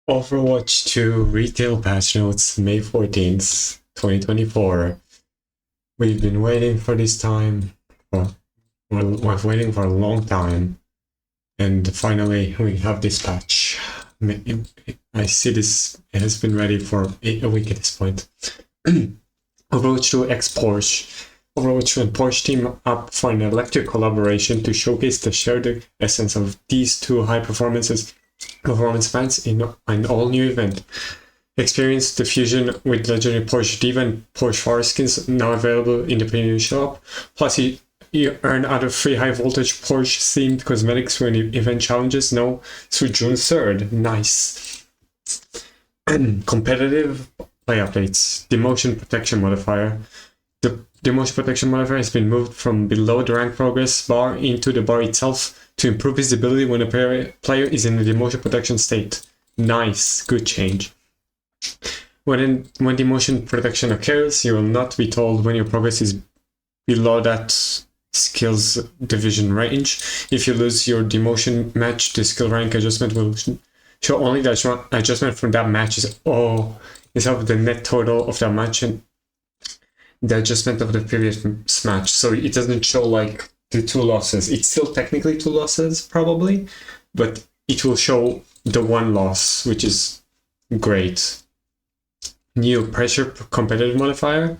Overwatch 2 retail patch notes May 14th, 2024. We've been waiting for this time. We're waiting for a long time. And finally, we have this patch. I see this, it has been ready for a week at this point. Overwatch 2 x Porsche. Overwatch 2 and Porsche team up for an electric collaboration to showcase the shared essence of these two high-performance fans in an all-new event. Experience the fusion with legendary Porsche Diva and Porsche Forest skins now available in the premium shop. Plus, you earn other free high-voltage Porsche-themed cosmetics when event challenges now through June 3rd. Nice. Competitive play updates. Demotion protection modifier. The demotion protection modifier has been moved from below the rank progress bar into the bar itself to improve visibility when a player is in a demotion protection state. Nice, good change. When demotion protection occurs, you will not be told when your progress is below that skill's division range. If you lose your demotion match, the skill rank adjustment will show only the adjustment from that match instead of the net total of that match and the adjustment of the previous match. So it doesn't show like the two losses. It's still technically two losses probably, but it will show the one loss, which is great. New pressure competitive modifier.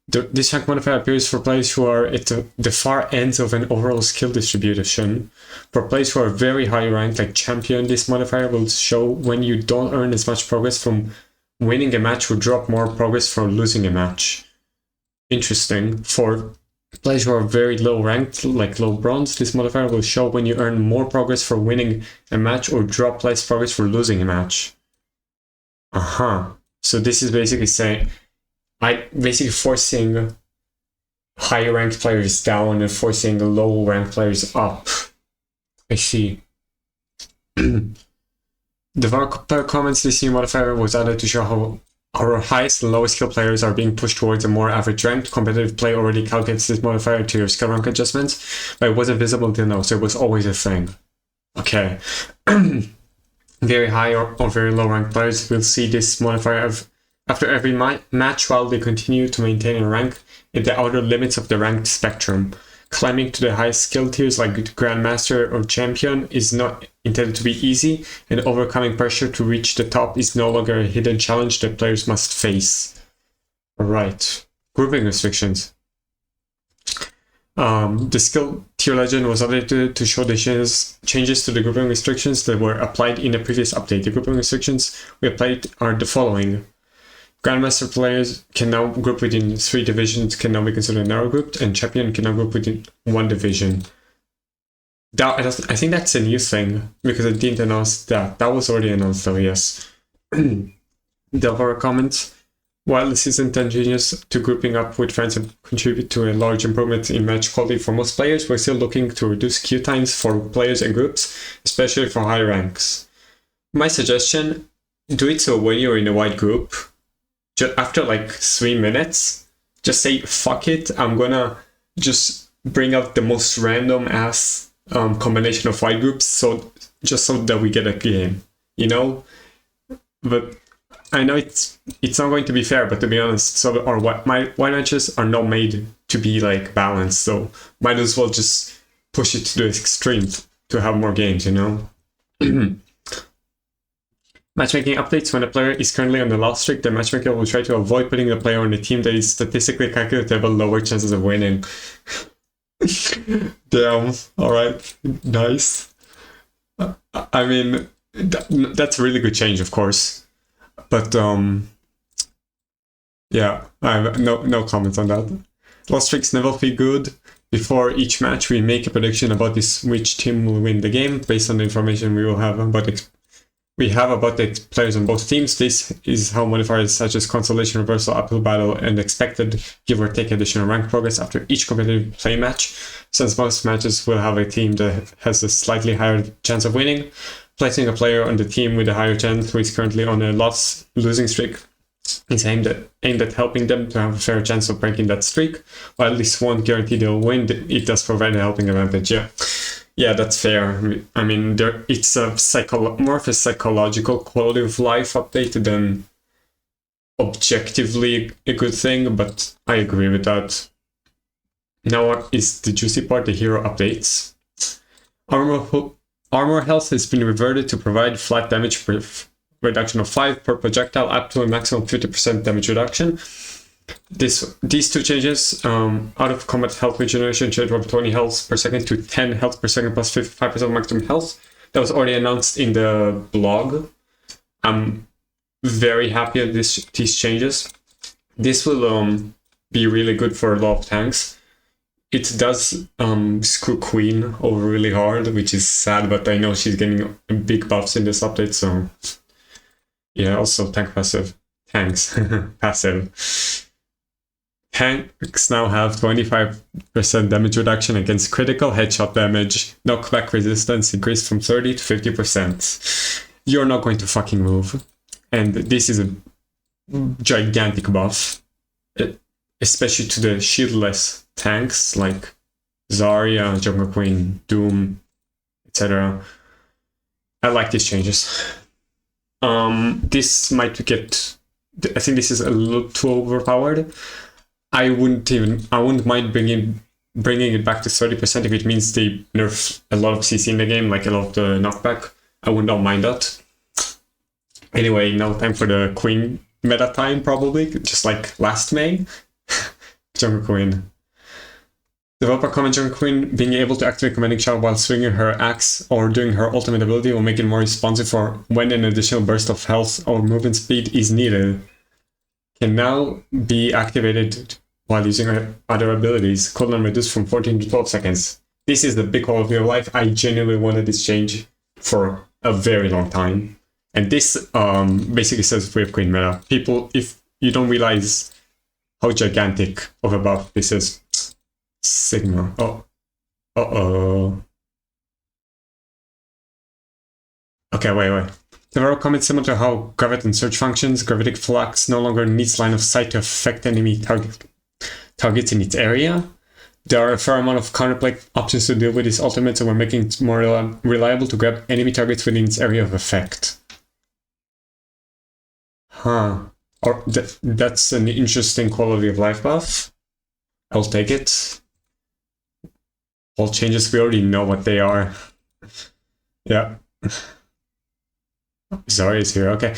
This rank modifier appears for players who are at the far ends of an overall skill distribution. For players who are very high ranked like champion, this modifier will show when you don't earn as much progress from winning a match or drop more progress from losing a match. Interesting. For players who are very low ranked, like low bronze, this modifier will show when you earn more progress for winning a match or drop less progress for losing a match. So this is basically saying, forcing high ranked players down and forcing the low ranked players up. I see. The player comments this new modifier was added to show how our highest and lowest skill players are being pushed towards a more average ranked. Competitive play already calculates this modifier to your skill rank adjustments, but it wasn't visible until now, so it was always a thing. Okay. Very high or very low ranked players will see this modifier after every match while they continue to maintain a rank in the outer limits of the ranked spectrum. Climbing to the highest skill tiers like Grandmaster or Champion is not intended to be easy, and overcoming pressure to reach the top is no longer a hidden challenge that players must face. Alright. Grouping restrictions. The skill tier legend was updated to show the changes to the grouping restrictions that were applied in the previous update. The grouping restrictions we applied are the following. Grandmaster players can now group within 3 divisions, can now be considered narrow grouped, and Champion can now group within 1 division. I think that's a new thing, because I didn't announce that. That was already announced though, yes. Delvara comments, while this isn't ingenious to grouping up with friends and contribute to a large improvement in match quality for most players, we're still looking to reduce queue times for players and groups, especially for high ranks. My suggestion, do it so when you're in a wide group, after like 3 minutes, just say, fuck it, I'm gonna just bring out the most random ass combination of wide groups just so that we get a game, you know? But I know it's not going to be fair, but to be honest, my wide matches are not made to be like balanced, so might as well just push it to the extreme to have more games, you know? Matchmaking updates. When a player is currently on the loss streak, the matchmaker will try to avoid putting the player on a team that is statistically calculated to have a lower chances of winning. Damn. Alright. Nice. I mean, that's a really good change, of course. But, yeah, I have no comments on that. Loss streaks never feel good. Before each match, we make a prediction about which team will win the game based on the information we will have about the players on both teams. This is how modifiers such as Consolation, Reversal, Uphill Battle, and expected give or take additional rank progress after each competitive play match. Since most matches will have a team that has a slightly higher chance of winning, placing a player on the team with a higher chance who is currently on a losing streak is aimed at helping them to have a fair chance of breaking that streak. While this won't guarantee they'll win, it does provide a helping advantage, yeah. Yeah, that's fair. I mean, it's a more of a psychological quality of life update than objectively a good thing, but I agree with that. Now, what is the juicy part? The hero updates. Armor health has been reverted to provide flat damage reduction of 5 per projectile, up to a maximum 50% damage reduction. These two changes, out of combat health regeneration change from 20 health per second to 10 health per second plus 55% maximum health. That was already announced in the blog. I'm very happy at these changes. This will be really good for a lot of tanks. It does screw Queen over really hard, which is sad, but I know she's getting big buffs in this update, so yeah, also tanks passive. Tanks now have 25% damage reduction against critical headshot damage. Knockback resistance increased from 30 to 50%. You're not going to fucking move. And this is a gigantic buff, especially to the shieldless tanks like Zarya, Jungle Queen, Doom, etc. I like these changes. This might get... I think this is a little too overpowered. I wouldn't mind bringing it back to 30% if it means they nerf a lot of CC in the game, like a lot of the knockback. I would not mind that. Anyway, now time for the Queen meta time, probably, just like last May. Jungle Queen. Developer comment Jungle Queen being able to activate commanding shot while swinging her axe or doing her ultimate ability will make it more responsive for when an additional burst of health or movement speed is needed. Can now be activated while using her other abilities. Cooldown reduced from 14 to 12 seconds. This is the big quality of life. I genuinely wanted this change for a very long time. And this basically says we have Queen meta. People, if you don't realize how gigantic of a buff this is. Sigma. Oh. Uh-oh. Okay, wait. There are comments similar to how Graviton search functions. Gravitic Flux no longer needs line of sight to affect enemy targets in its area. There are a fair amount of counterplay options to deal with this ultimate, so we're making it more reliable to grab enemy targets within its area of effect. Huh. Or that's an interesting quality of life buff. I'll take it. All changes, we already know what they are. Yeah. Sorry, it's here. Okay.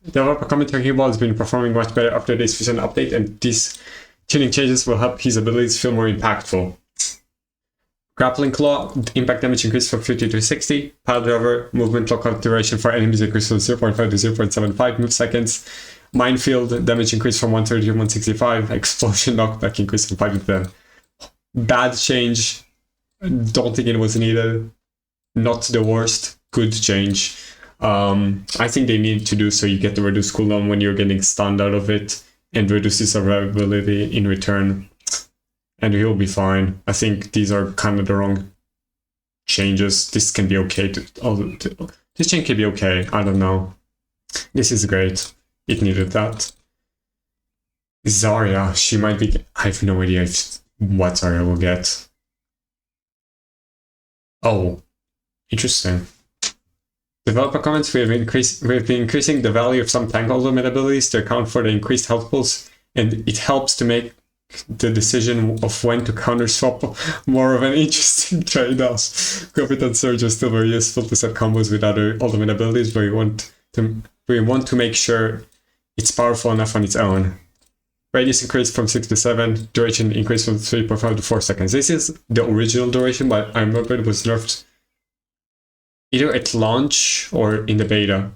Developer commentary Ball has been performing much better after this recent update, and these tuning changes will help his abilities feel more impactful. Grappling Claw, impact damage increased from 50 to 60. Pile Driver, movement lockout duration for enemies increased from 0.5 to 0.75 move seconds. Minefield, damage increased from 130 to 165. Explosion knockback increased from 5 to 10. Bad change. Don't think it was needed. Not the worst. Good change. I think they need to do so you get the reduced cooldown when you're getting stunned out of it, and reduces survivability in return. And he'll be fine. I think these are kind of the wrong changes. This can be okay. This change can be okay. I don't know. This is great. It needed that. Zarya, she might be... I have no idea what Zarya will get. Oh, interesting. Developer comments, we have been increasing the value of some tank ultimate abilities to account for the increased health pools, and it helps to make the decision of when to counter swap more of an interesting trade-off. Graviton Surge is still very useful to set combos with other ultimate abilities, but we want to make sure it's powerful enough on its own. Radius increased from 6 to 7, duration increased from 3.5 to 4 seconds. This is the original duration, but I remember it was nerfed either at launch or in the beta.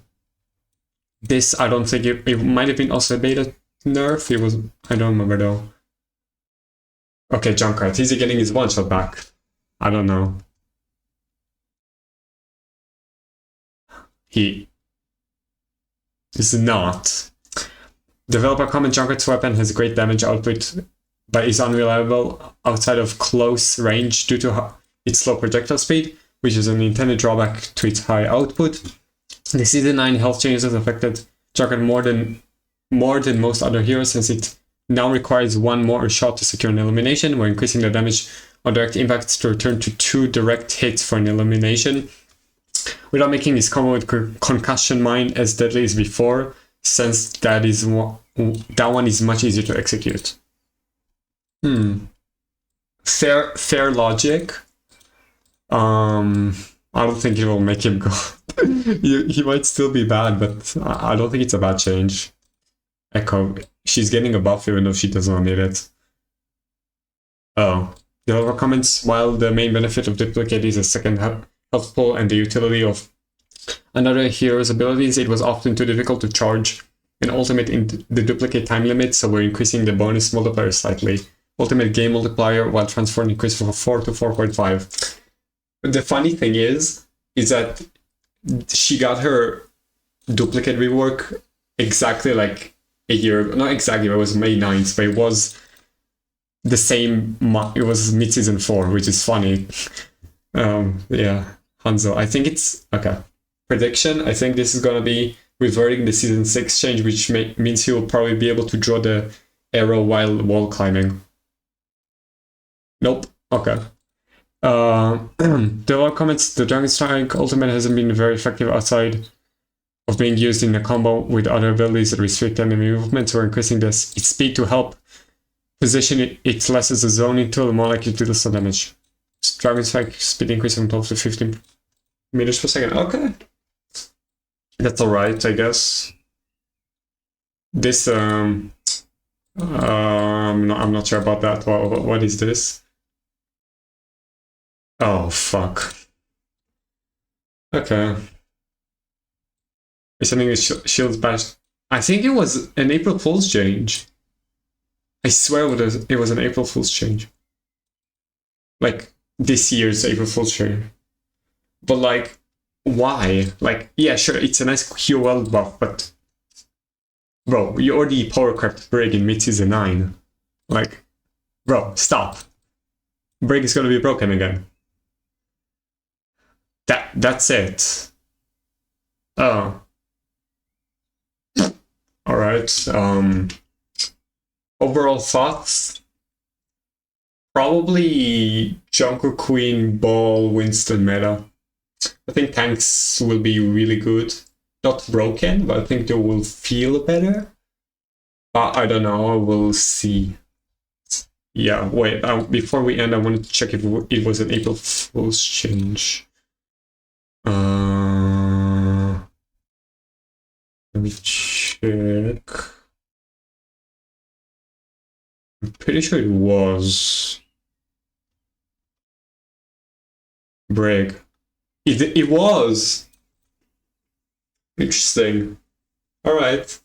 This, I don't think it might have been also a beta nerf. It was, I don't remember though. Okay, Junkrat, is he getting his one shot back? I don't know. He is not. Developer comment Junkrat's weapon has great damage output, but is unreliable outside of close range due to its slow projectile speed, which is an intended drawback to its high output. The Season 9 health changes affected Junkrat more than most other heroes, since it now requires one more shot to secure an elimination. We're increasing the damage on direct impacts to return to 2 direct hits for an elimination, without making this combo with Concussion Mine as deadly as before, since that one is much easier to execute. Fair logic. I don't think it will make him go. he might still be bad, but I don't think it's a bad change. Echo, she's getting a buff even though she does not need it. Oh, developer comments, while the main benefit of Duplicate is a second health pool and the utility of another hero's abilities, it was often too difficult to charge an ultimate in the Duplicate time limit, so we're increasing the bonus multiplier slightly. Ultimate game multiplier while transform increased from 4 to 4.5. The funny thing is that she got her Duplicate rework exactly like a year ago. Not exactly, it was May 9th, but it was the same, it was mid-season 4, which is funny. Yeah, Hanzo, I think it's, okay. Prediction, I think this is gonna be reverting the season 6 change, which means he will probably be able to draw the arrow while wall climbing. Nope, okay. There are comments, the Dragon Strike ultimate hasn't been very effective outside of being used in a combo with other abilities that restrict enemy movements. We're increasing its speed to help position it less as a zoning tool, more likely to do some damage. Dragon Strike speed increase from 12 to 15 meters per second. Okay. That's alright, I guess. This, I'm not sure about that. What is this? Oh, fuck. Okay. It's something that shields bash. I think it was an April Fool's change. I swear it was an April Fool's change. Like, this year's April Fool's change. But, like, why? Like, yeah, sure, it's a nice QL buff, but... Bro, you already powercraft Brig in mid-season 9. Like, bro, stop. Brig is gonna be broken again. That's it. Oh. Alright, overall thoughts? Probably Junker Queen, Ball, Winston meta. I think tanks will be really good. Not broken, but I think they will feel better. But I don't know, we'll see. Yeah, wait, before we end, I wanted to check if it was an April Fool's change. Let me check. I'm pretty sure it was Brig. It was! Interesting. Alright.